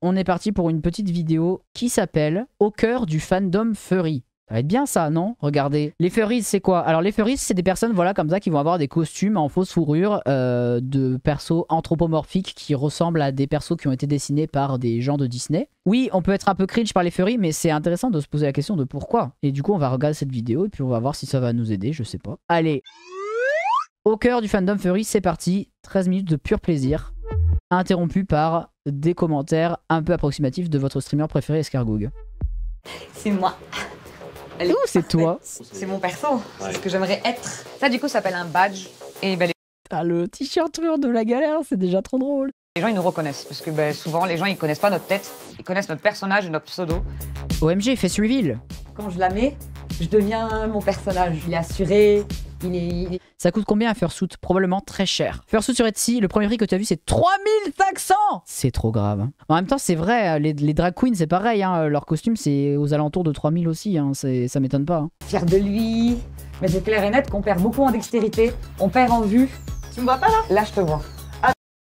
on est parti pour une petite vidéo qui s'appelle Au cœur du fandom furry. Ça va être bien ça, non? Regardez. Les furries, c'est quoi? Alors les furries, c'est des personnes, voilà, comme ça, qui vont avoir des costumes en fausse fourrure de persos anthropomorphiques qui ressemblent à des persos qui ont été dessinés par des gens de Disney. Oui, on peut être un peu cringe par les furries, mais c'est intéressant de se poser la question de pourquoi. Et du coup, on va regarder cette vidéo et puis on va voir si ça va nous aider, je sais pas. Allez. Au cœur du fandom furry, c'est parti. 13 minutes de pur plaisir. Interrompu par des commentaires un peu approximatifs de votre streamer préféré, Escargoug. C'est moi. Ouh, c'est toi. C'est mon perso. C'est ce que j'aimerais être. Ça, du coup, ça s'appelle un badge. Et ben, Ah, le t-shirt de la galère, c'est déjà trop drôle. les gens, ils nous reconnaissent. Parce que ben, souvent, les gens, ils connaissent pas notre tête. Ils connaissent notre personnage et notre pseudo. OMG, face reveal. Quand je la mets, je deviens mon personnage. Il est assuré. Il est... Ça coûte combien un fursuit? Probablement très cher. Fursuit sur Etsy, le premier prix que tu as vu, c'est 3500. C'est trop grave. Hein. En même temps, c'est vrai, les drag queens, c'est pareil. Hein. Leur costume, c'est aux alentours de 3000 aussi. Hein. Ça m'étonne pas. Hein. fier de lui. Mais c'est clair et net qu'on perd beaucoup en dextérité. On perd en vue. Tu me vois pas là? Là, je te vois.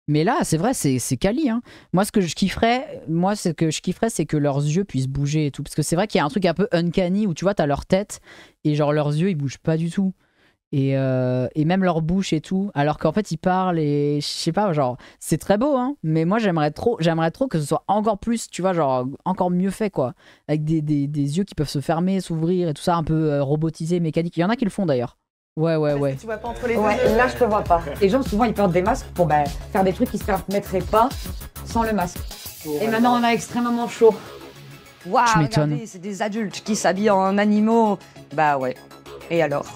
Mais là, c'est vrai, c'est quali. Hein. Moi, ce que je kifferais, c'est que leurs yeux puissent bouger et tout. Parce que c'est vrai qu'il y a un truc un peu uncanny où tu vois, t'as leur tête et genre leurs yeux, ils bougent pas du tout. Et même leur bouche et tout, alors qu'en fait ils parlent et je sais pas, genre c'est très beau hein, mais moi j'aimerais trop que ce soit encore plus, tu vois, genre encore mieux fait quoi, avec des yeux qui peuvent se fermer, s'ouvrir et tout ça, un peu robotisé, mécanique. Il y en a qui le font d'ailleurs. Ouais. Tu vois pas entre les deux. Ouais, là, je te vois pas. Les gens, souvent, ils portent des masques pour ben, faire des trucs qui se permettraient pas sans le masque. Et maintenant, on a extrêmement chaud. Waouh, Tu m'étonnes. regardez, c'est des adultes qui s'habillent en animaux. Bah ouais. Et alors?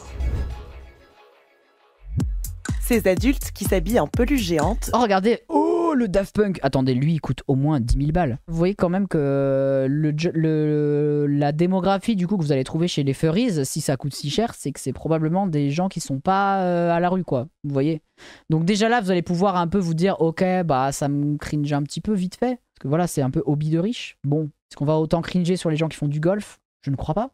Ces adultes qui s'habillent en peluche géante. Oh regardez, oh le Daft Punk. Attendez, lui il coûte au moins 10 000 balles. Vous voyez quand même que la démographie du coup que vous allez trouver chez les furries, si ça coûte si cher, c'est que c'est probablement des gens qui sont pas à la rue quoi. Vous voyez. Donc déjà là vous allez pouvoir un peu vous dire ok bah ça me cringe un petit peu vite fait. Parce que voilà c'est un peu hobby de riche. Bon, est-ce qu'on va autant cringer sur les gens qui font du golf? Je ne crois pas.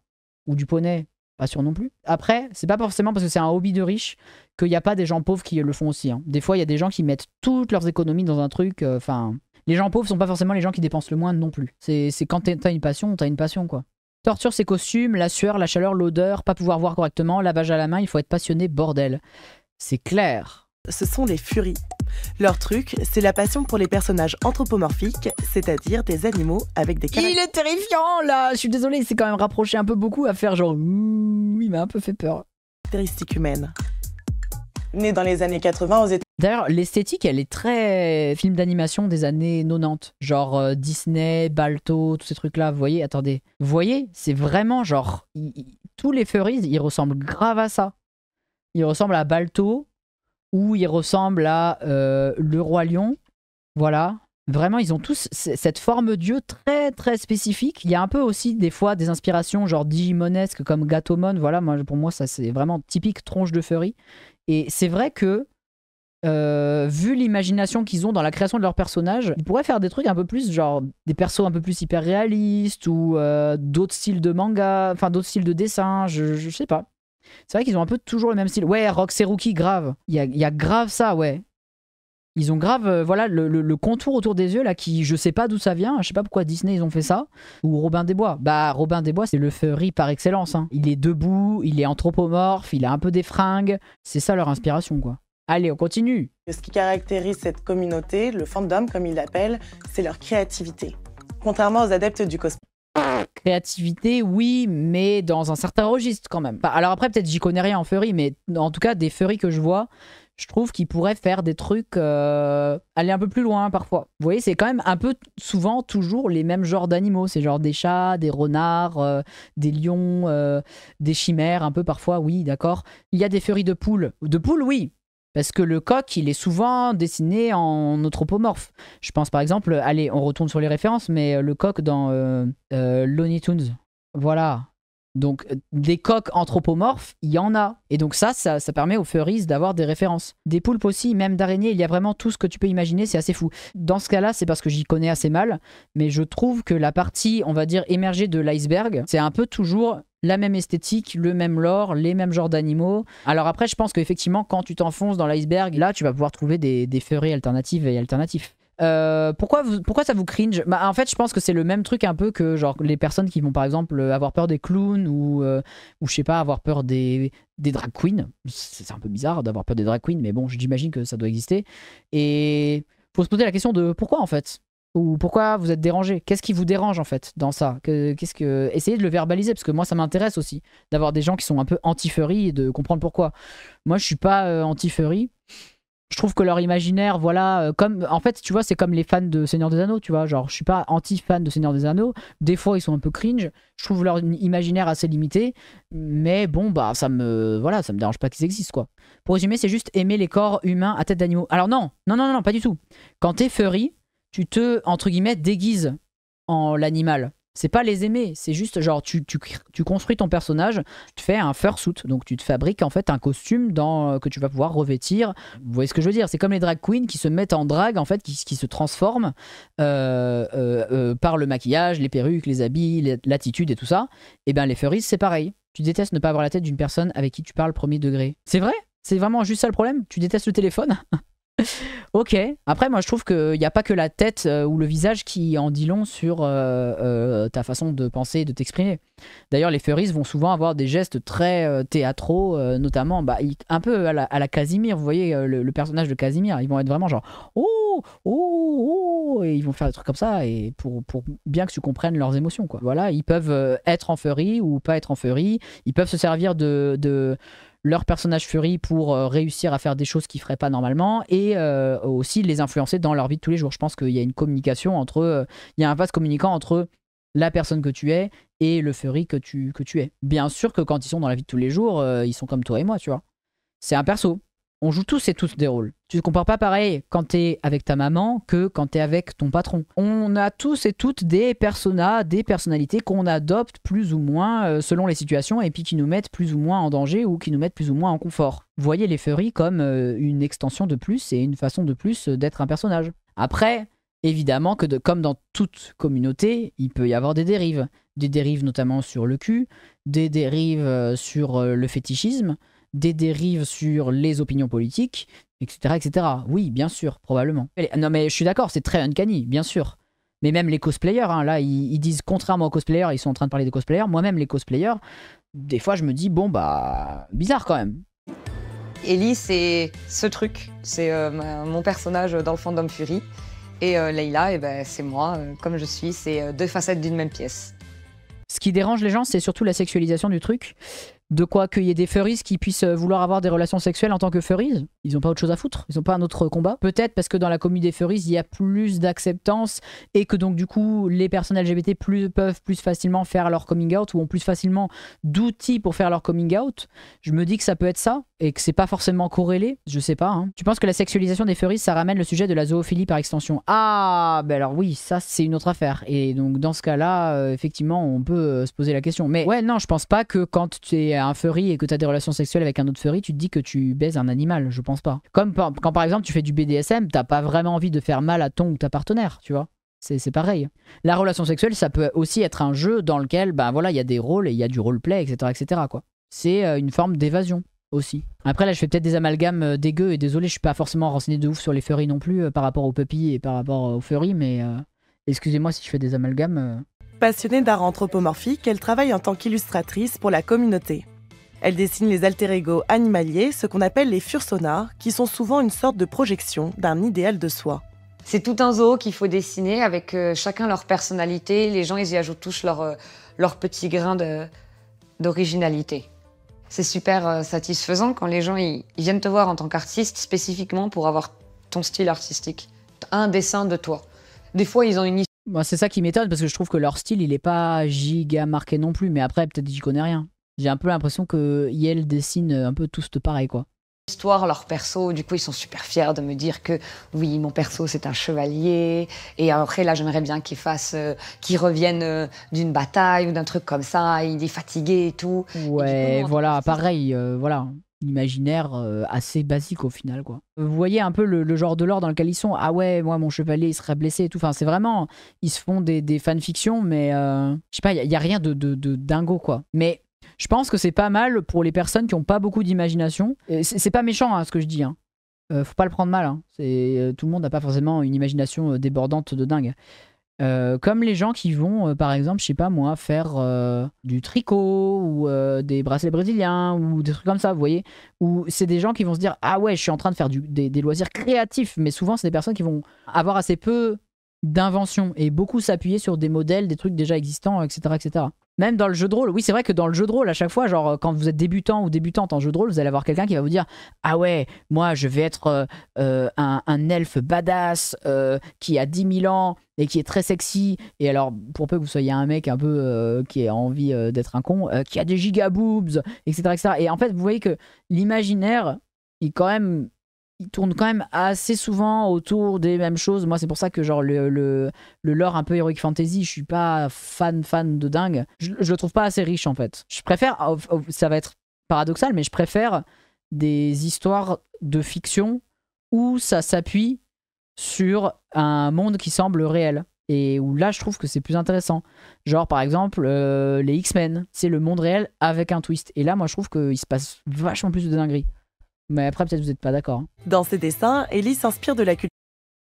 Ou du poney? Pas sûr non plus. Après, c'est pas forcément parce que c'est un hobby de riche qu'il n'y a pas des gens pauvres qui le font aussi. Hein. Des fois, il y a des gens qui mettent toutes leurs économies dans un truc. Enfin, les gens pauvres sont pas forcément les gens qui dépensent le moins non plus. C'est quand t'as une passion, t'as une passion quoi. Torture ses costumes, la sueur, la chaleur, l'odeur, pas pouvoir voir correctement, lavage à la main, il faut être passionné, bordel. C'est clair. Ce sont les furies. Leur truc, c'est la passion pour les personnages anthropomorphiques, c'est-à-dire des animaux avec des Il est terrifiant là. Je suis désolé, il s'est quand même rapproché un peu beaucoup à faire genre ouh, il m'a un peu fait peur. caractéristiques humaines. Né dans les années 80 aux États-Unis. D'ailleurs, l'esthétique, elle est très film d'animation des années 90. Genre Disney, Balto, tous ces trucs-là. Vous voyez, attendez. Vous voyez, c'est vraiment genre... tous les furries, ils ressemblent grave à ça. Ils ressemblent à Balto ou ils ressemblent à Le Roi Lion. Voilà. Vraiment, ils ont tous cette forme d'yeux très très spécifique. Il y a un peu aussi des fois des inspirations genre digimonesques comme Gatomon. Voilà, pour moi, ça c'est vraiment typique tronche de furry. Et c'est vrai que vu l'imagination qu'ils ont dans la création de leurs personnages, ils pourraient faire des trucs un peu plus, genre des persos un peu plus hyper réalistes ou d'autres styles de manga, enfin d'autres styles de dessin, je sais pas. C'est vrai qu'ils ont un peu toujours le même style. Ouais, Rox et Rookie, grave. Il y a grave ça, ouais. Ils ont grave, voilà, le contour autour des yeux là qui, je sais pas d'où ça vient, je sais pas pourquoi Disney ils ont fait ça. Ou Robin des Bois. Bah, Robin des Bois, c'est le furry par excellence. Hein. Il est debout, il est anthropomorphe, il a un peu des fringues. C'est ça leur inspiration, quoi. Allez, on continue. Ce qui caractérise cette communauté, le fandom comme ils l'appellent, c'est leur créativité. Contrairement aux adeptes du cosplay. Créativité, oui, mais dans un certain registre quand même. Alors après, peut-être j'y connais rien en furry, mais en tout cas, des furries que je vois, je trouve qu'ils pourraient faire des trucs, aller un peu plus loin parfois. Vous voyez, c'est quand même un peu souvent toujours les mêmes genres d'animaux. C'est genre des chats, des renards, des lions, des chimères, un peu parfois, oui, d'accord. Il y a des furries de poules. De poules, oui. Parce que le coq, il est souvent dessiné en anthropomorphe. Je pense par exemple, allez, on retourne sur les références, mais le coq dans Looney Tunes. Voilà. Donc, des coqs anthropomorphes, il y en a. Et donc ça permet aux furries d'avoir des références. Des poulpes aussi, même d'araignées, il y a vraiment tout ce que tu peux imaginer, c'est assez fou. Dans ce cas-là, c'est parce que j'y connais assez mal, mais je trouve que la partie, on va dire, émergée de l'iceberg, c'est un peu toujours la même esthétique, le même lore, les mêmes genres d'animaux. Alors après, je pense qu'effectivement, quand tu t'enfonces dans l'iceberg, là, tu vas pouvoir trouver des furries alternatives et alternatifs. Pourquoi ça vous cringe? Bah, en fait, je pense que c'est le même truc un peu que genre les personnes qui vont par exemple avoir peur des clowns ou je sais pas, avoir peur des drag queens. C'est un peu bizarre d'avoir peur des drag queens, mais bon, j'imagine que ça doit exister. Et faut se poser la question de pourquoi en fait? Ou pourquoi vous êtes dérangé? Qu'est-ce qui vous dérange en fait dans ça? Essayez de le verbaliser parce que moi ça m'intéresse aussi d'avoir des gens qui sont un peu anti-furry et de comprendre pourquoi. Moi je suis pas anti-furry. Je trouve que leur imaginaire, voilà, comme en fait, tu vois, c'est comme les fans de Seigneur des Anneaux, tu vois, genre je suis pas anti-fan de Seigneur des Anneaux, des fois ils sont un peu cringe, je trouve leur imaginaire assez limité, mais bon, bah ça me dérange pas qu'ils existent, quoi. Pour résumer, c'est juste aimer les corps humains à tête d'animaux. Alors non, pas du tout. Quand t'es furry, tu te, entre guillemets, déguises en l'animal. C'est pas les aimer, c'est juste genre tu construis ton personnage, tu te fais un fursuit, donc tu te fabriques en fait un costume que tu vas pouvoir revêtir. Vous voyez ce que je veux dire? C'est comme les drag queens qui se mettent en drague en fait, qui se transforment par le maquillage, les perruques, les habits, l'attitude et tout ça. Et ben les furries c'est pareil. Tu détestes ne pas avoir la tête d'une personne avec qui tu parles premier degré. C'est vrai? C'est vraiment juste ça le problème? Tu détestes le téléphone? Ok, après moi je trouve qu'il n'y a pas que la tête ou le visage qui en dit long sur ta façon de penser et de t'exprimer. D'ailleurs les furries vont souvent avoir des gestes très théâtraux, notamment un peu à la Casimir, vous voyez le personnage de Casimir, ils vont être vraiment genre oh, oh, oh, et ils vont faire des trucs comme ça et pour bien que tu comprennes leurs émotions quoi. Voilà, ils peuvent être en furry ou pas être en furry, ils peuvent se servir de leur personnage furry pour réussir à faire des choses qu'ils feraient pas normalement et aussi les influencer dans leur vie de tous les jours. Je pense qu'il y a une communication il y a un vase communicant entre la personne que tu es et le furry que tu es. Bien sûr que quand ils sont dans la vie de tous les jours, ils sont comme toi et moi, tu vois. C'est un perso. On joue tous et toutes des rôles. Tu ne compares pas pareil quand t'es avec ta maman que quand t'es avec ton patron. On a tous et toutes des personas, des personnalités qu'on adopte plus ou moins selon les situations et puis qui nous mettent plus ou moins en danger ou qui nous mettent plus ou moins en confort. Voyez les furries comme une extension de plus et une façon de plus d'être un personnage. Après, évidemment que comme dans toute communauté, il peut y avoir des dérives. Des dérives notamment sur le cul, des dérives sur le fétichisme, des dérives sur les opinions politiques, etc., etc. Oui, bien sûr, probablement. Non mais je suis d'accord, c'est très uncanny, bien sûr. Mais même les cosplayers, hein, là, ils disent, contrairement aux cosplayers, ils sont en train de parler des cosplayers, moi-même les cosplayers, des fois je me dis, bon bah, bizarre quand même. Ellie, c'est ce truc, c'est mon personnage dans le fandom Fury. Et Leila, ben, c'est moi, comme je suis, c'est deux facettes d'une même pièce. Ce qui dérange les gens, c'est surtout la sexualisation du truc. De quoi qu'il y ait des furries qui puissent vouloir avoir des relations sexuelles en tant que furries. Ils ont pas autre chose à foutre, ils ont pas un autre combat. Peut-être parce que dans la communauté des furries, il y a plus d'acceptance et que donc du coup, les personnes LGBT peuvent plus facilement faire leur coming out ou ont plus facilement d'outils pour faire leur coming out. Je me dis que ça peut être ça et que c'est pas forcément corrélé, je sais pas. Hein. Tu penses que la sexualisation des furries, ça ramène le sujet de la zoophilie par extension? Ah, ben alors oui, ça c'est une autre affaire. Et donc dans ce cas-là, effectivement, on peut se poser la question. Mais ouais, non, je pense pas que quand tu es un furry et que tu as des relations sexuelles avec un autre furry, tu te dis que tu baises un animal, je pense pas. Comme quand par exemple tu fais du BDSM, t'as pas vraiment envie de faire mal à ton ou ta partenaire, tu vois. C'est pareil. La relation sexuelle, ça peut aussi être un jeu dans lequel, ben voilà, il y a des rôles et il y a du roleplay, etc., etc., quoi. C'est une forme d'évasion aussi. Après là, je fais peut-être des amalgames dégueux et désolé, je suis pas forcément renseigné de ouf sur les furries non plus par rapport aux puppies et par rapport aux furries, mais excusez-moi si je fais des amalgames. Passionnée d'art anthropomorphique, elle travaille en tant qu'illustratrice pour la communauté. Elle dessine les alter-ego animaliers, ce qu'on appelle les fursonas, qui sont souvent une sorte de projection d'un idéal de soi. C'est tout un zoo qu'il faut dessiner avec chacun leur personnalité. Les gens, ils y ajoutent tous leur petit grain d'originalité. C'est super satisfaisant quand les gens ils viennent te voir en tant qu'artiste spécifiquement pour avoir ton style artistique. Un dessin de toi. Des fois, ils ont une histoire. Moi, c'est ça qui m'étonne parce que je trouve que leur style, il est pas giga marqué non plus. Mais après, peut-être j'y connais rien. J'ai un peu l'impression que Yel dessine un peu tous pareil, quoi. Histoire, leur perso, du coup ils sont super fiers de me dire que oui, mon perso c'est un chevalier et après là j'aimerais bien qu'il revienne d'une bataille ou d'un truc comme ça, il est fatigué et tout. Ouais, et coup, voilà, pareil, voilà, imaginaire assez basique au final, quoi. Vous voyez un peu le genre de lore dans lequel ils sont. Ah ouais, moi mon chevalier il serait blessé et tout, enfin c'est vraiment, ils se font des fanfictions mais je sais pas, il y a rien de dingo, quoi. Mais je pense que c'est pas mal pour les personnes qui ont pas beaucoup d'imagination. C'est pas méchant hein, ce que je dis. Hein. faut pas le prendre mal. Hein. Tout le monde n'a pas forcément une imagination débordante de dingue. Comme les gens qui vont, par exemple, je sais pas moi, faire du tricot ou des bracelets brésiliens ou des trucs comme ça, vous voyez. Ou c'est des gens qui vont se dire ah ouais, je suis en train de faire des loisirs créatifs, mais souvent c'est des personnes qui vont avoir assez peu d'invention et beaucoup s'appuyer sur des modèles, des trucs déjà existants, etc., etc. Même dans le jeu de rôle, oui, c'est vrai que dans le jeu de rôle, à chaque fois, genre quand vous êtes débutant ou débutante en jeu de rôle, vous allez avoir quelqu'un qui va vous dire ah ouais, moi je vais être un elfe badass qui a 10 000 ans et qui est très sexy. Et alors, pour peu que vous soyez un mec un peu qui a envie d'être un con, qui a des giga boobs, etc., etc. Et en fait, vous voyez que l'imaginaire, il tourne quand même assez souvent autour des mêmes choses. Moi, c'est pour ça que genre le lore un peu Heroic Fantasy, je suis pas fan de dingue. Je le trouve pas assez riche en fait. Je préfère, ça va être paradoxal, mais je préfère des histoires de fiction où ça s'appuie sur un monde qui semble réel. Et où là, je trouve que c'est plus intéressant. Genre, par exemple, les X-Men, c'est le monde réel avec un twist. Et là, moi, je trouve qu'il se passe vachement plus de dingueries. Mais après, peut-être vous n'êtes pas d'accord. Hein. Dans ses dessins, Ellie s'inspire de la culture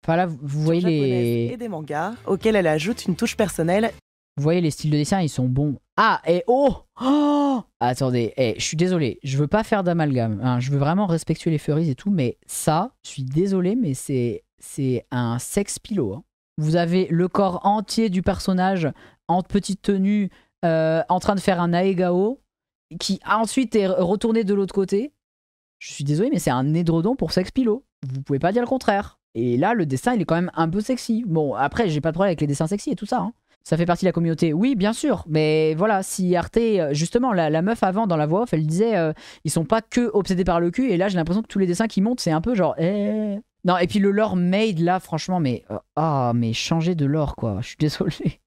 enfin, là, vous voyez japonaise et des mangas, auxquels elle ajoute une touche personnelle. Vous voyez, les styles de dessin, ils sont bons. Ah, et attendez, je suis désolé, je veux pas faire d'amalgame. Hein, je veux vraiment respecter les furries et tout, mais ça, je suis désolé, mais c'est un sex pillow. Hein. Vous avez le corps entier du personnage en petite tenue, en train de faire un aegao, qui ensuite est retourné de l'autre côté. Je suis désolé, mais c'est un édredon pour sex pillow. Vous pouvez pas dire le contraire. Et là, le dessin, il est quand même un peu sexy. Bon, après, j'ai pas de problème avec les dessins sexy et tout ça. Hein. Ça fait partie de la communauté. Oui, bien sûr. Mais voilà, si Arte... Justement, la meuf avant, dans la voix off, elle disait ils sont pas que obsédés par le cul. Et là, j'ai l'impression que tous les dessins qui montent, c'est un peu genre... Non, et puis le lore made, là, franchement, mais... mais changer de lore, quoi. Je suis désolé.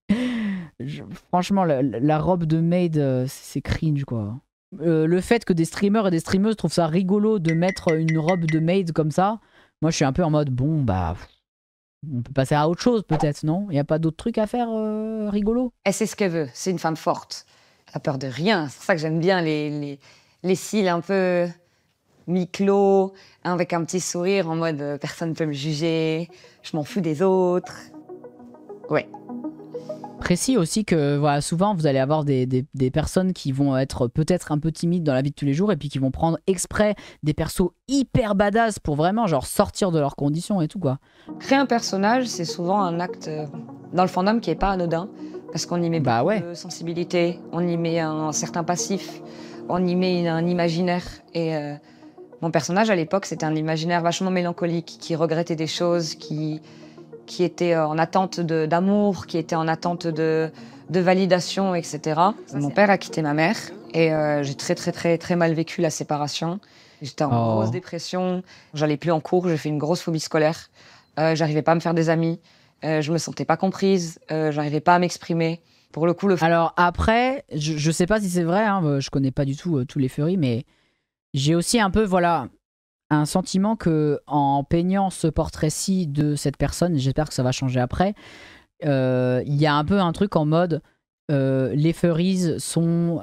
Franchement, la robe de maid, c'est cringe, quoi. Le fait que des streamers et des streameuses trouvent ça rigolo de mettre une robe de maid comme ça, moi je suis un peu en mode bon bah on peut passer à autre chose peut-être, non? Il n'y a pas d'autres trucs à faire rigolo? Elle sait ce qu'elle veut, c'est une femme forte. Elle a peur de rien, c'est pour ça que j'aime bien les cils un peu mi-clos, avec un petit sourire en mode personne ne peut me juger, je m'en fous des autres. Ouais. Précis aussi que voilà, souvent vous allez avoir des personnes qui vont être peut-être un peu timides dans la vie de tous les jours et puis qui vont prendre exprès des persos hyper badass pour vraiment genre sortir de leurs conditions et tout quoi. Créer un personnage, c'est souvent un acte dans le fandom qui est pas anodin parce qu'on y met beaucoup de sensibilité, on y met un certain passif, on y met un imaginaire et mon personnage à l'époque c'était un imaginaire vachement mélancolique qui regrettait des choses, qui était en attente d'amour, qui était en attente de validation, etc. Mon père a quitté ma mère et j'ai très mal vécu la séparation. J'étais en grosse dépression, j'allais plus en cours, j'ai fait une grosse phobie scolaire. J'arrivais pas à me faire des amis, je me sentais pas comprise, j'arrivais pas à m'exprimer. Pour le coup, Alors après, je sais pas si c'est vrai, hein, je connais pas du tout tous les furries, mais j'ai aussi un peu, voilà... un sentiment que en peignant ce portrait-ci de cette personne, j'espère que ça va changer après, il y a un peu un truc en mode les furries sont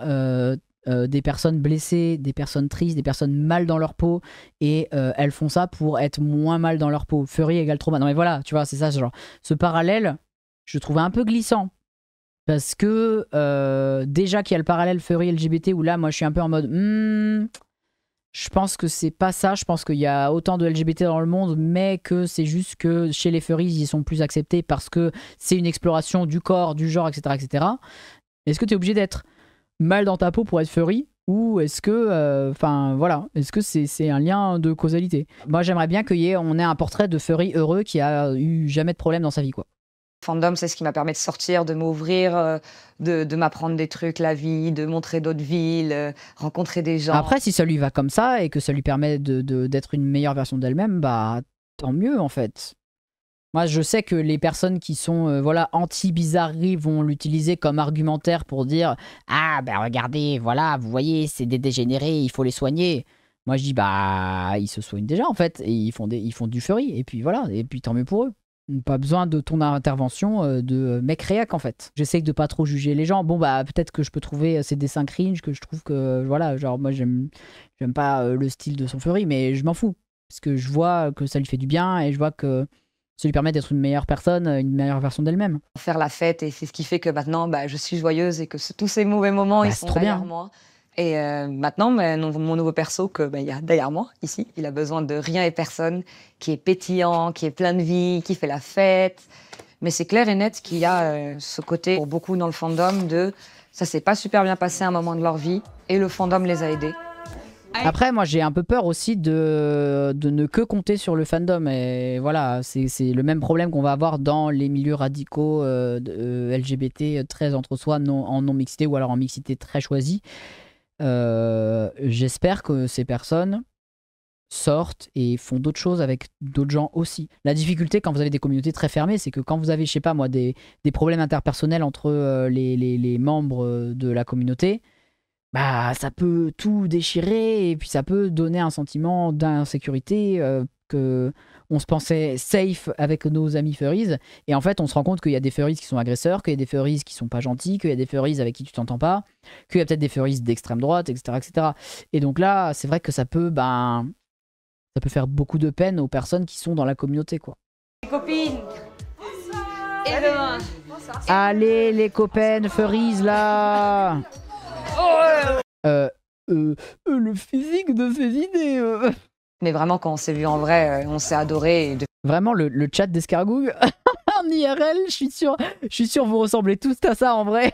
des personnes blessées, des personnes tristes, des personnes mal dans leur peau et elles font ça pour être moins mal dans leur peau. Furry égale trauma. Non mais voilà, tu vois, c'est ça, genre ce parallèle, je trouvais un peu glissant. Parce que déjà qu'il y a le parallèle furry LGBT où là moi je suis un peu en mode je pense que c'est pas ça, je pense qu'il y a autant de LGBT dans le monde, mais que c'est juste que chez les furries, ils sont plus acceptés parce que c'est une exploration du corps, du genre, etc. etc. Est-ce que tu es obligé d'être mal dans ta peau pour être furry? Ou est-ce que, voilà, est-ce que c'est un lien de causalité? Moi, j'aimerais bien on ait un portrait de furry heureux qui a eu jamais de problème dans sa vie, quoi. Fandom, c'est ce qui m'a permis de sortir, de m'ouvrir, de m'apprendre des trucs, la vie, de montrer d'autres villes, rencontrer des gens. Après, si ça lui va comme ça et que ça lui permet d'être une meilleure version d'elle-même, bah tant mieux en fait. Moi, je sais que les personnes qui sont anti-bizarrerie vont l'utiliser comme argumentaire pour dire « Ah, ben regardez, voilà, vous voyez, c'est des dégénérés, il faut les soigner. » Moi, je dis « Bah, ils se soignent déjà en fait, et ils font du furry, et puis voilà, et puis tant mieux pour eux. » Pas besoin de ton intervention de mec réac en fait. J'essaie de pas trop juger les gens. Bon bah peut-être que je peux trouver ces dessins cringe que je trouve que voilà, genre moi j'aime pas le style de son furry mais je m'en fous. Parce que je vois que ça lui fait du bien et je vois que ça lui permet d'être une meilleure personne, une meilleure version d'elle-même. Faire la fête, et c'est ce qui fait que maintenant, je suis joyeuse et que tous ces mauvais moments, ils C'est sont trop derrière bien. moi. Et maintenant, mon nouveau perso, il y a derrière moi, ici, il a besoin de rien et personne, qui est pétillant, qui est plein de vie, qui fait la fête. Mais c'est clair et net qu'il y a ce côté, pour beaucoup dans le fandom, de ça s'est pas super bien passé à un moment de leur vie, et le fandom les a aidés. Après, moi, j'ai un peu peur aussi de ne que compter sur le fandom. Et voilà, c'est le même problème qu'on va avoir dans les milieux radicaux LGBT très entre soi, en non-mixité ou alors en mixité très choisie. J'espère que ces personnes sortent et font d'autres choses avec d'autres gens aussi. La difficulté quand vous avez des communautés très fermées, c'est que quand vous avez, je sais pas moi, des problèmes interpersonnels entre les membres de la communauté, bah ça peut tout déchirer et puis ça peut donner un sentiment d'insécurité, que on se pensait safe avec nos amis furries et en fait on se rend compte qu'il y a des furries qui sont agresseurs, qu'il y a des furries qui sont pas gentils, qu'il y a des furries avec qui tu t'entends pas, qu'il y a peut-être des furries d'extrême droite, etc. Et donc là c'est vrai que ça peut faire beaucoup de peine aux personnes qui sont dans la communauté, quoi. Les copines. Et demain. Allez les copains furries là. Le physique de ces idées. Mais vraiment, quand on s'est vu en vrai, on s'est adoré. Vraiment, le chat d'escargouille en IRL, je suis sûr vous ressemblez tous à ça en vrai.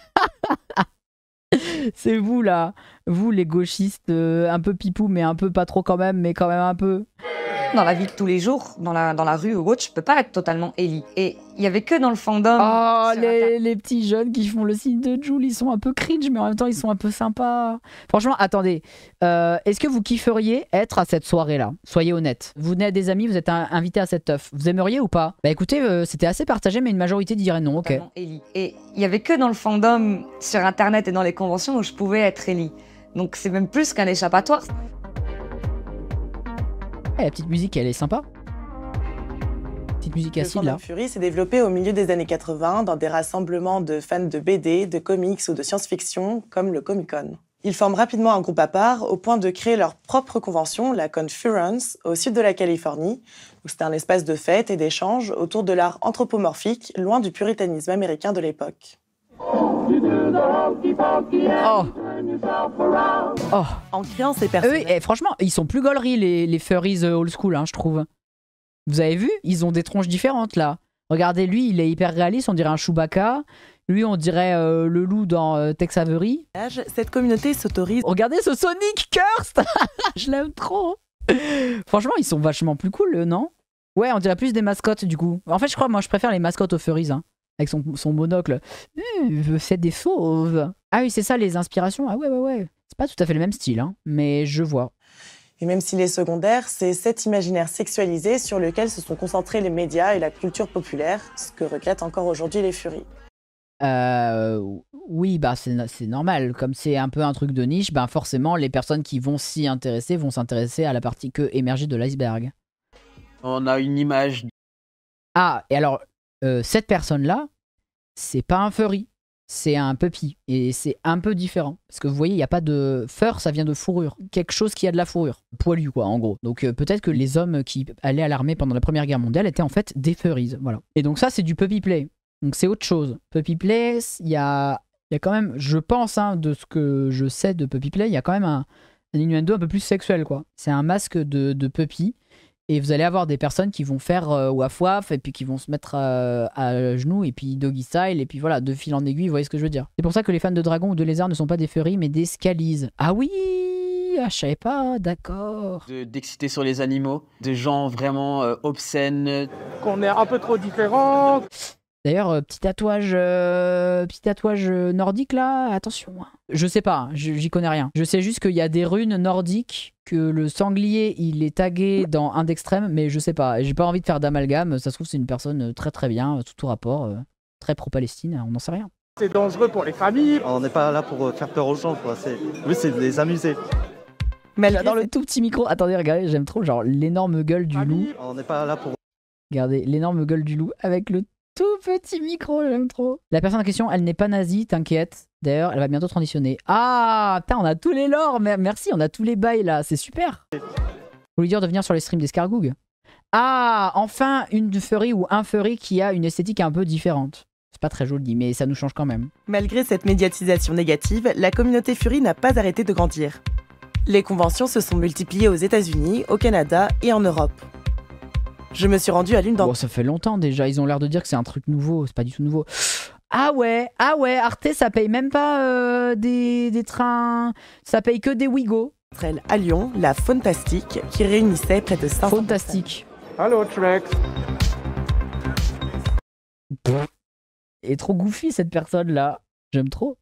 C'est vous là, vous les gauchistes un peu pipou, mais un peu pas trop quand même, mais quand même un peu. Dans la vie de tous les jours, dans la rue ou autre, je peux pas être totalement Ellie. Et il y avait que dans le fandom. Oh, les petits jeunes qui font le signe de Jul, ils sont un peu cringe, mais en même temps, ils sont un peu sympas. Franchement, attendez. Est-ce que vous kifferiez être à cette soirée-là? Soyez honnête. Vous venez à des amis, vous êtes invité à cette teuf. Vous aimeriez ou pas? Bah écoutez, c'était assez partagé, mais une majorité dirait non, ok. Ellie. Et il y avait que dans le fandom, sur Internet et dans les conventions, où je pouvais être Ellie. Donc c'est même plus qu'un échappatoire. La petite musique, elle est sympa. Petite musique acide là. Le fandom Fury s'est développé au milieu des années 80 dans des rassemblements de fans de BD, de comics ou de science-fiction, comme le Comic-Con. Ils forment rapidement un groupe à part au point de créer leur propre convention, la Conference, au sud de la Californie, où c'était un espace de fête et d'échange autour de l'art anthropomorphique, loin du puritanisme américain de l'époque. Oh. En créant ces personnages... Franchement, ils sont plus gauleries les furries old school, hein, je trouve. Vous avez vu? Ils ont des tronches différentes là. Regardez, lui, il est hyper réaliste, on dirait un Chewbacca. Lui, on dirait le loup dans Tex Avery. Cette communauté s'autorise... Regardez ce Sonic Cursed. Je l'aime trop. Franchement, ils sont vachement plus cool, non? Ouais, on dirait plus des mascottes du coup. En fait, je crois, moi, je préfère les mascottes aux furries, hein. Avec son monocle. C'est des fauves. Ah oui, c'est ça les inspirations. Ah ouais. C'est pas tout à fait le même style, hein, mais je vois. Et même s'il est secondaire, c'est cet imaginaire sexualisé sur lequel se sont concentrés les médias et la culture populaire, ce que regrettent encore aujourd'hui les furies. Oui, bah c'est normal. Comme c'est un peu un truc de niche, bah forcément, les personnes qui vont s'y intéresser vont s'intéresser à la partie que émergée de l'iceberg. On a une image. Ah, et alors... cette personne-là, c'est pas un furry, c'est un puppy. Et c'est un peu différent. Parce que vous voyez, il n'y a pas de... Fur, ça vient de fourrure. Quelque chose qui a de la fourrure. Poilu, quoi, en gros. Donc peut-être que les hommes qui allaient à l'armée pendant la Première Guerre mondiale étaient en fait des furries. Voilà. Et donc ça, c'est du puppy play. Donc c'est autre chose. Puppy play, il y a quand même, je pense, hein, de ce que je sais de puppy play, il y a quand même un innuendo un peu plus sexuel, quoi. C'est un masque de puppy. Et vous allez avoir des personnes qui vont faire waf waf et puis qui vont se mettre à genoux et puis doggy style et puis voilà, de fil en aiguille, vous voyez ce que je veux dire. C'est pour ça que les fans de dragons ou de lézards ne sont pas des furries mais des scalies. Ah oui, je savais pas, d'accord. D'exciter sur les animaux, de gens vraiment obscènes. Qu'on est un peu trop différents. D'ailleurs, petit tatouage nordique là, attention. Je sais pas, j'y connais rien. Je sais juste qu'il y a des runes nordiques, que le sanglier il est tagué dans un d'extrême, mais je sais pas. J'ai pas envie de faire d'amalgame, ça se trouve c'est une personne très très bien, tout rapport, très pro-Palestine, on n'en sait rien. C'est dangereux pour les familles. On n'est pas là pour faire peur aux gens, quoi. Oui, c'est de les amuser. J'adore le tout petit micro. Attendez, regardez, j'aime trop genre l'énorme gueule du loup. On n'est pas là pour... Regardez, l'énorme gueule du loup avec le tout petit micro, j'aime trop. La personne en question, elle n'est pas nazie, t'inquiète. D'ailleurs, elle va bientôt transitionner. Ah, putain, on a tous les lores. Merci, on a tous les bails là, c'est super. Faut lui dire de venir sur les streams d'Escargoug. Ah, enfin une furry ou un furry qui a une esthétique un peu différente. C'est pas très joli, mais ça nous change quand même. Malgré cette médiatisation négative, la communauté furry n'a pas arrêté de grandir. Les conventions se sont multipliées aux États-Unis, au Canada et en Europe. Je me suis rendue à l'une d'entre Bon, ça fait longtemps déjà, ils ont l'air de dire que c'est un truc nouveau, c'est pas du tout nouveau. Ah ouais, Arte ça paye même pas des trains, ça paye que des Wigo. elles à Lyon, la Fauntastique, qui réunissait près de 500 Fantastique. Allô, Trex. Elle est trop goofy cette personne là, j'aime trop.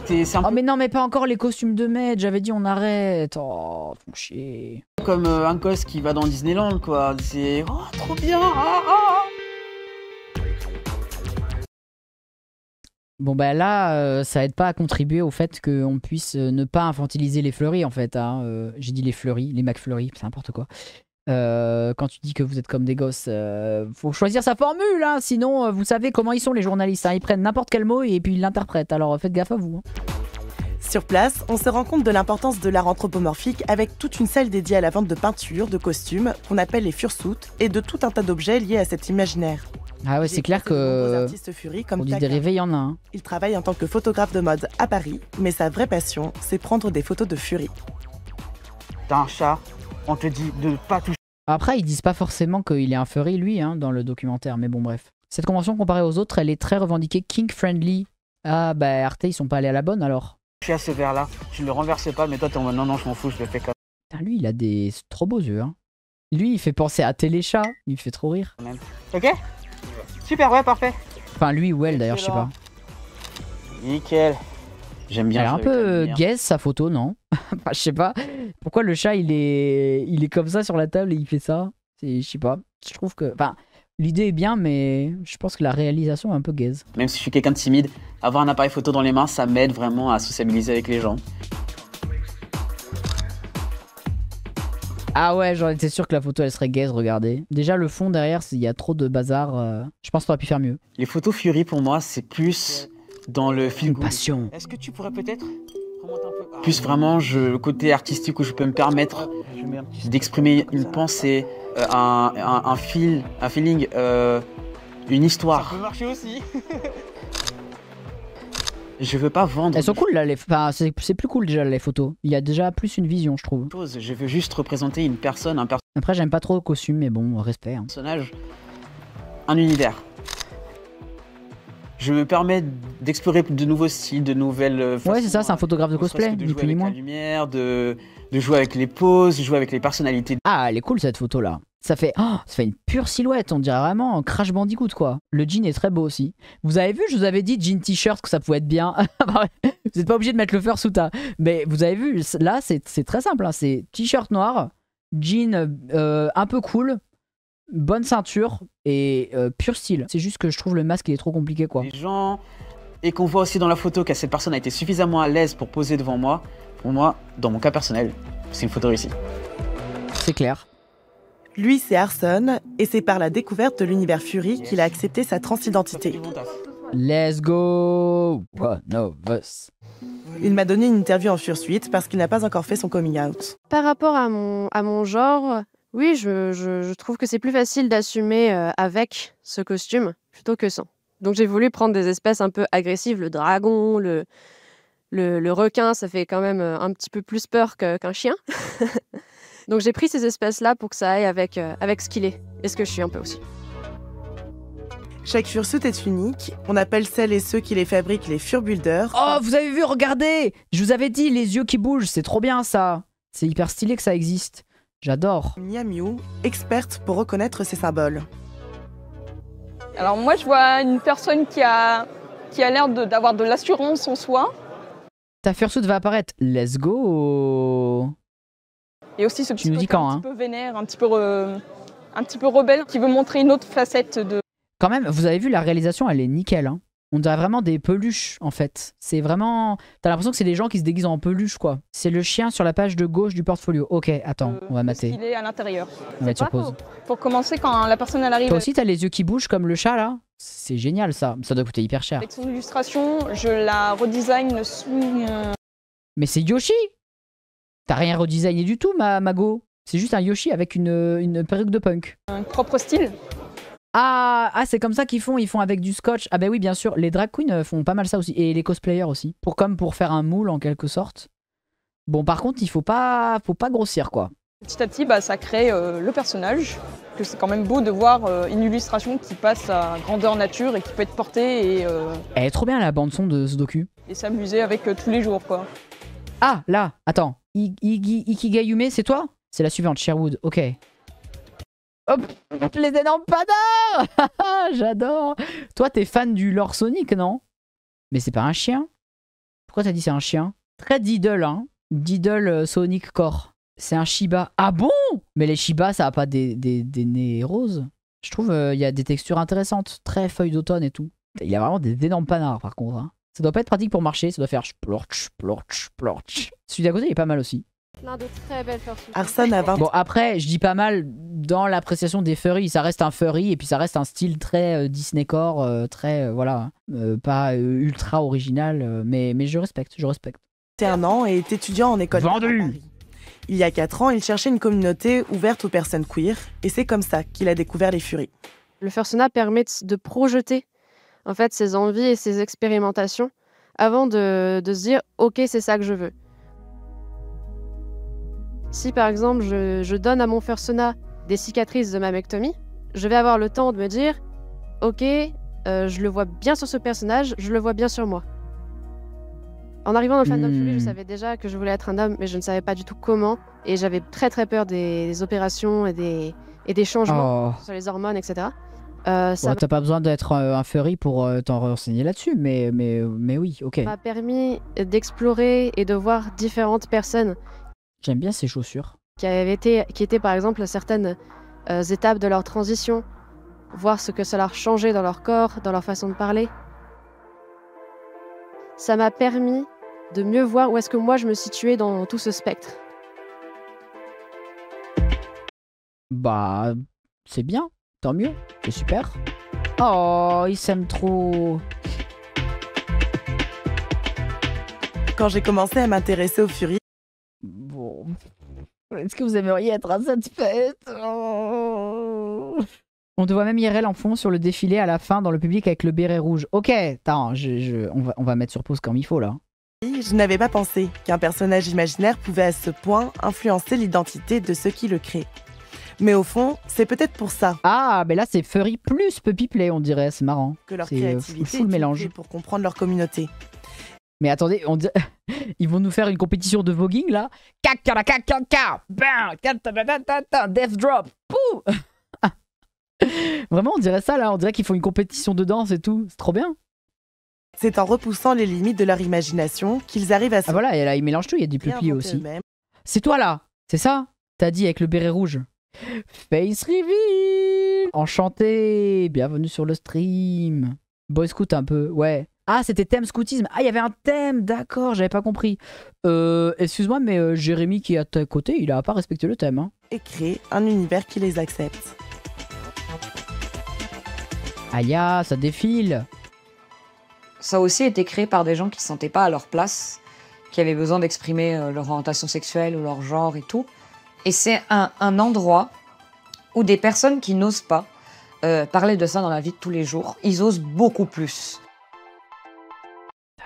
C'est un Oh peu mais non mais pas encore les costumes de maître, j'avais dit on arrête. Oh, font chier. comme un gosse qui va dans Disneyland, quoi. C'est oh, trop bien. Bon bah là, ça aide pas à contribuer au fait qu'on puisse ne pas infantiliser les fleuris en fait. Hein. J'ai dit les fleuris, les McFlurry, c'est n'importe quoi. Quand tu dis que vous êtes comme des gosses, faut choisir sa formule, hein, sinon vous savez comment ils sont les journalistes. Hein. Ils prennent n'importe quel mot et puis ils l'interprètent, alors faites gaffe à vous. Hein. Sur place, on se rend compte de l'importance de l'art anthropomorphique avec toute une salle dédiée à la vente de peintures, de costumes, qu'on appelle les fursuits, et de tout un tas d'objets liés à cet imaginaire. Ah ouais, c'est clair que comme dit dérivé, il y en a un. Il travaille en tant que photographe de mode à Paris, mais sa vraie passion, c'est prendre des photos de furie. T'as un chat, on te dit de pas toucher. Après, ils disent pas forcément qu'il est un furry, lui, hein, dans le documentaire, mais bon, bref. Cette convention, comparée aux autres, elle est très revendiquée kink-friendly. Ah, bah, Arte, ils sont pas allés à la bonne, alors. Je suis à ce verre-là, je le renverse pas, mais toi t'es en mode non, je m'en fous, je le fais comme Putain, lui, il a des trop beaux yeux, hein. Lui, il fait penser à Téléchat, il me fait trop rire. même. Ok? Super, ouais, parfait. Enfin, lui ou elle, d'ailleurs, je sais pas. Nickel. J'aime bien. Elle est un peu gaze, sa photo, non? Enfin, je sais pas. Pourquoi le chat, il est comme ça sur la table et il fait ça? Je sais pas. Je trouve que... Enfin, l'idée est bien, mais je pense que la réalisation est un peu gaze. Même si je suis quelqu'un de timide, avoir un appareil photo dans les mains, ça m'aide vraiment à sociabiliser avec les gens. Ah ouais, j'en étais sûr que la photo, elle serait gaze, regardez. Déjà, le fond derrière, il y a trop de bazar. Je pense que t'aurais pu faire mieux. Les photos Fury, pour moi, c'est plus dans le feel Une good. passion. Est-ce que tu pourrais peut-être remonter un peu plus vraiment le côté artistique où je peux me permettre d'exprimer une pensée, un feeling, une histoire. Ça peut marcher aussi. Je veux pas vendre. Elles sont cool là, enfin, c'est plus cool déjà les photos. Il y a déjà plus une vision, je trouve. Je veux juste représenter une personne, un Après, j'aime pas trop le costume, mais bon, respect. Hein. personnage, un univers. Je me permets d'explorer de nouveaux styles, de nouvelles façons. Ouais, c'est ça, c'est un photographe de ne serait-ce cosplay, que de ni jouer plus ni avec moins. la lumière, de jouer avec les poses, de jouer avec les personnalités. Ah, elle est cool cette photo là. Ça fait une pure silhouette, on dirait vraiment un Crash Bandicoot quoi. Le jean est très beau aussi. Vous avez vu, je vous avais dit jean t-shirt que ça pouvait être bien. Vous n'êtes pas obligé de mettre le fursuit. Mais vous avez vu, là c'est très simple. Hein. C'est t-shirt noir, jean un peu cool, bonne ceinture et pur style. C'est juste que je trouve le masque il est trop compliqué quoi. Les gens, et qu'on voit aussi dans la photo que cette personne a été suffisamment à l'aise pour poser devant moi. Pour moi, dans mon cas personnel, c'est une photo réussie. C'est clair. Lui, c'est Arson, et c'est par la découverte de l'univers Fury qu'il a accepté sa transidentité. Let's go one of us. Il m'a donné une interview en fursuit parce qu'il n'a pas encore fait son coming out. Par rapport à mon genre, oui, je trouve que c'est plus facile d'assumer avec ce costume plutôt que sans. Donc j'ai voulu prendre des espèces un peu agressives, le dragon, le requin, ça fait quand même un petit peu plus peur qu'un chien. Donc j'ai pris ces espèces-là pour que ça aille avec ce qu'il est, et ce que je suis un peu aussi. Chaque fursuit est unique. On appelle celles et ceux qui les fabriquent les furbuilders. Oh, vous avez vu, regardez! Je vous avais dit, les yeux qui bougent, c'est trop bien ça. C'est hyper stylé que ça existe. J'adore. Mia Miu, experte pour reconnaître ces symboles. Alors moi, je vois une personne qui a l'air d'avoir de l'assurance en soi. Ta fursuit va apparaître. Let's go! Et aussi ce petit nous dis côté quand, un petit peu vénère, un petit peu rebelle, qui veut montrer une autre facette de... Quand même, vous avez vu, la réalisation, elle est nickel. Hein. On dirait vraiment des peluches, en fait. C'est vraiment... T'as l'impression que c'est des gens qui se déguisent en peluche, quoi. C'est le chien sur la page de gauche du portfolio. Ok, attends, on va mater. Ce qu'il est à l'intérieur. On va être sur pause. Pour commencer, quand la personne elle arrive... Toi aussi, t'as les yeux qui bougent comme le chat, là? C'est génial, ça. Ça doit coûter hyper cher. Avec son illustration, je la redesign sous... Mais c'est Yoshi! T'as rien redesigné du tout, Mago. C'est juste un Yoshi avec une perruque de punk. Un propre style. Ah, c'est comme ça qu'ils font. Ils font avec du scotch. Ah bah oui, bien sûr. Les drag queens font pas mal ça aussi. Et les cosplayers aussi. Comme pour faire un moule en quelque sorte. Bon, par contre, il faut pas grossir, quoi. Petit à petit, ça crée le personnage. Que c'est quand même beau de voir une illustration qui passe à grandeur nature et qui peut être portée et Elle est trop bien, la bande-son de ce docu. s'amuser avec tous les jours, quoi. Ah, là, attends. Ikigayume, c'est toi? C'est la suivante, Sherwood. Ok. Hop, les énormes pandas. J'adore. Toi, t'es fan du lore Sonic, non? Mais c'est pas un chien? Pourquoi t'as dit c'est un chien? Très Diddle, hein. Diddle Sonic Core. C'est un Shiba. Ah bon? Mais les Shiba, ça a pas des nez roses. Je trouve il y a des textures intéressantes. Très feuilles d'automne et tout. Il y a vraiment des énormes panards, par contre. Hein. Ça doit pas être pratique pour marcher. Ça doit faire splorch, splorch, splorch. Celui d'à côté, il est pas mal aussi. Plein de très belles fursuits. Arson a 20 Bon, après, je dis pas mal dans l'appréciation des furries. Ça reste un furry et puis ça reste un style très Disney-core, très, voilà, pas ultra original, mais je respecte, je respecte. 21 ans et est étudiant en école d'art à Vendu. Paris. Il y a 4 ans, il cherchait une communauté ouverte aux personnes queer et c'est comme ça qu'il a découvert les furies. Le fursona permet de projeter en fait ses envies et ses expérimentations avant de se dire ok, c'est ça que je veux. Si par exemple je donne à mon fursona des cicatrices de mammectomie, je vais avoir le temps de me dire ok, je le vois bien sur ce personnage, je le vois bien sur moi. En arrivant dans le fandom Fury, je savais déjà que je voulais être un homme, mais je ne savais pas du tout comment. Et j'avais très très peur des opérations et des changements sur les hormones, etc. T'as pas besoin d'être un furry pour t'en renseigner là-dessus, mais oui, ok. m'a permis d'explorer et de voir différentes personnes J'aime bien ces chaussures. qui étaient par exemple à certaines étapes de leur transition, voir ce que ça leur changeait dans leur corps, dans leur façon de parler. Ça m'a permis de mieux voir où est-ce que moi je me situais dans tout ce spectre. Bah, c'est bien, tant mieux, c'est super. Oh, ils s'aiment trop. Quand j'ai commencé à m'intéresser aux furies, Bon, est-ce que vous aimeriez être à cette fête? Oh. On te voit même IRL en fond sur le défilé à la fin dans le public avec le béret rouge. Ok, attends, on va mettre sur pause comme il faut là. je n'avais pas pensé qu'un personnage imaginaire pouvait à ce point influencer l'identité de ceux qui le créent. Mais au fond, c'est peut-être pour ça Ah, mais là c'est furry plus puppy play, on dirait, c'est marrant. que leur C'est, créativité full est mélange. utilisée pour comprendre leur communauté. Mais attendez, ils vont nous faire une compétition de voguing là. Death drop. Pouh. Vraiment, on dirait ça là. On dirait qu'ils font une compétition de danse et tout. C'est trop bien. C'est en repoussant les limites de leur imagination qu'ils arrivent à se Ah voilà, et là ils mélangent tout. Il y a des pupilles réinventer aussi. eux-mêmes. C'est toi là. C'est ça? T'as dit avec le béret rouge. Face reveal. Enchanté. Bienvenue sur le stream. Boy Scout un peu. Ouais. Ah, c'était thème scoutisme. Ah, il y avait un thème, d'accord, j'avais pas compris. Excuse-moi, mais Jérémy qui est à tes côtés, il a pas respecté le thème. Hein. Et créer un univers qui les accepte. Aïe, ça défile. Ça a aussi été créé par des gens qui ne se sentaient pas à leur place, qui avaient besoin d'exprimer leur orientation sexuelle ou leur genre et tout. Et c'est un endroit où des personnes qui n'osent pas parler de ça dans la vie de tous les jours, ils osent beaucoup plus.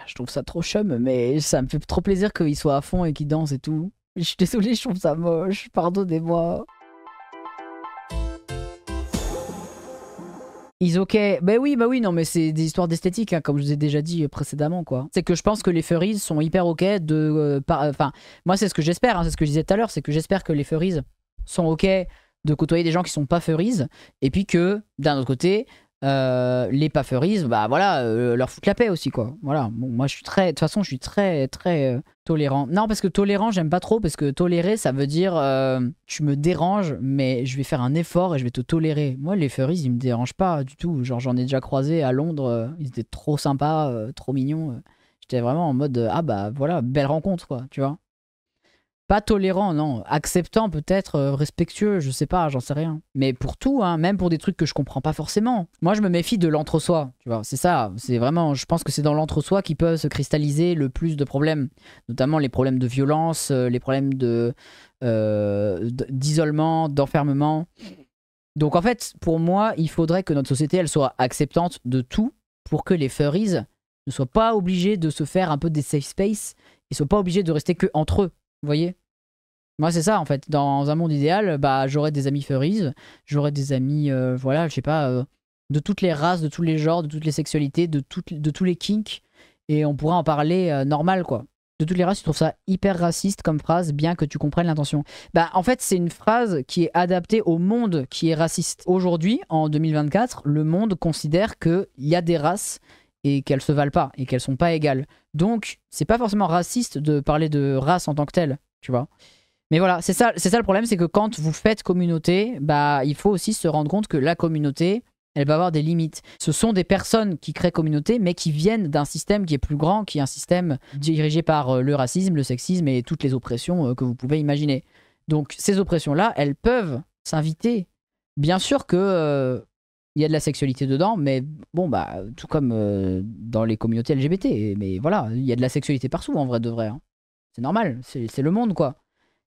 Je trouve ça trop chum, mais ça me fait trop plaisir qu'ils soient à fond et qu'ils dansent et tout. Je suis désolée, je trouve ça moche. Pardonnez-moi. Ils ok. Bah oui, non, mais c'est des histoires d'esthétique, hein, comme je vous ai déjà dit précédemment, quoi. C'est que je pense que les furries sont hyper ok de. Enfin, moi, c'est ce que j'espère, hein, c'est ce que je disais tout à l'heure, c'est que j'espère que les furries sont ok de côtoyer des gens qui sont pas furries, et puis que, d'un autre côté, les pas furries, bah voilà, leur foutent la paix aussi, quoi. Voilà. Bon, moi, je suis très. De toute façon, je suis très tolérant. Non, parce que tolérant, j'aime pas trop, parce que tolérer, ça veut dire tu me déranges, mais je vais faire un effort et je vais te tolérer. Moi, les furries, ils me dérangent pas du tout. Genre, j'en ai déjà croisé à Londres, ils étaient trop sympas, trop mignons. J'étais vraiment en mode ah bah voilà, belle rencontre, quoi, tu vois. Pas tolérant, non. Acceptant peut-être, respectueux, je sais pas, j'en sais rien. Mais pour tout, hein, même pour des trucs que je comprends pas forcément. Moi, je me méfie de l'entre-soi, tu vois. C'est ça, c'est vraiment, je pense que c'est dans l'entre-soi qui peut se cristalliser le plus de problèmes. Notamment les problèmes de violence, les problèmes d'isolement, d'enfermement. Donc en fait, pour moi, il faudrait que notre société, elle soit acceptante de tout pour que les furries ne soient pas obligés de se faire un peu des safe space et soient pas obligés de rester que entre eux. Vous voyez? Moi, c'est ça, en fait. Dans un monde idéal, bah, j'aurais des amis furries, j'aurais des amis, voilà, je sais pas, de toutes les races, de tous les genres, de toutes les sexualités, de tous les kinks, et on pourrait en parler normal, quoi. De toutes les races, tu trouves ça hyper raciste comme phrase, bien que tu comprennes l'intention. Bah, en fait, c'est une phrase qui est adaptée au monde qui est raciste. Aujourd'hui, en 2024, le monde considère qu'il y a des races et qu'elles se valent pas, et qu'elles sont pas égales. Donc, c'est pas forcément raciste de parler de race en tant que telle, tu vois. Mais voilà, c'est ça le problème, c'est que quand vous faites communauté, bah, il faut aussi se rendre compte que la communauté, elle va avoir des limites. Ce sont des personnes qui créent communauté, mais qui viennent d'un système qui est plus grand, qui est un système dirigé par le racisme, le sexisme et toutes les oppressions que vous pouvez imaginer. Donc ces oppressions-là, elles peuvent s'inviter. Bien sûr que y a de la sexualité dedans, mais bon, bah, tout comme dans les communautés LGBT. Mais voilà, il y a de la sexualité partout, en vrai de vrai. Hein. C'est normal, c'est le monde, quoi.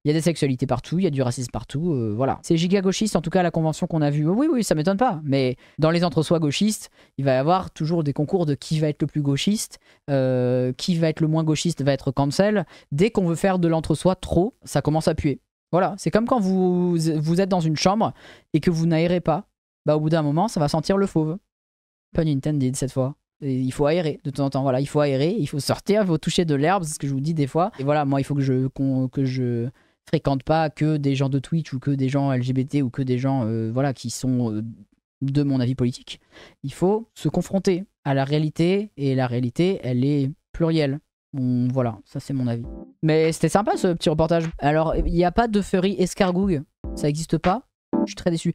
Il y a des sexualités partout, il y a du racisme partout, voilà. C'est giga gauchiste, en tout cas, la convention qu'on a vue. Oui, ça m'étonne pas. Mais dans les entre-soi gauchistes, il va y avoir toujours des concours de qui va être le plus gauchiste, qui va être le moins gauchiste va être cancel. Dès qu'on veut faire de l'entre-soi trop, ça commence à puer. Voilà, c'est comme quand vous êtes dans une chambre et que vous n'aérez pas. Bah, au bout d'un moment, ça va sentir le fauve. Pun intended cette fois. Et il faut aérer de temps en temps. Voilà, il faut aérer, il faut sortir, il faut toucher de l'herbe, c'est ce que je vous dis des fois. Et voilà, moi, il faut que je fréquente pas que des gens de Twitch ou que des gens LGBT ou que des gens voilà, qui sont de mon avis politique. Il faut se confronter à la réalité et la réalité, elle est plurielle. Voilà, ça c'est mon avis. Mais c'était sympa ce petit reportage. Alors, il n'y a pas de furry escargouille, ça n'existe pas. Je suis très déçu.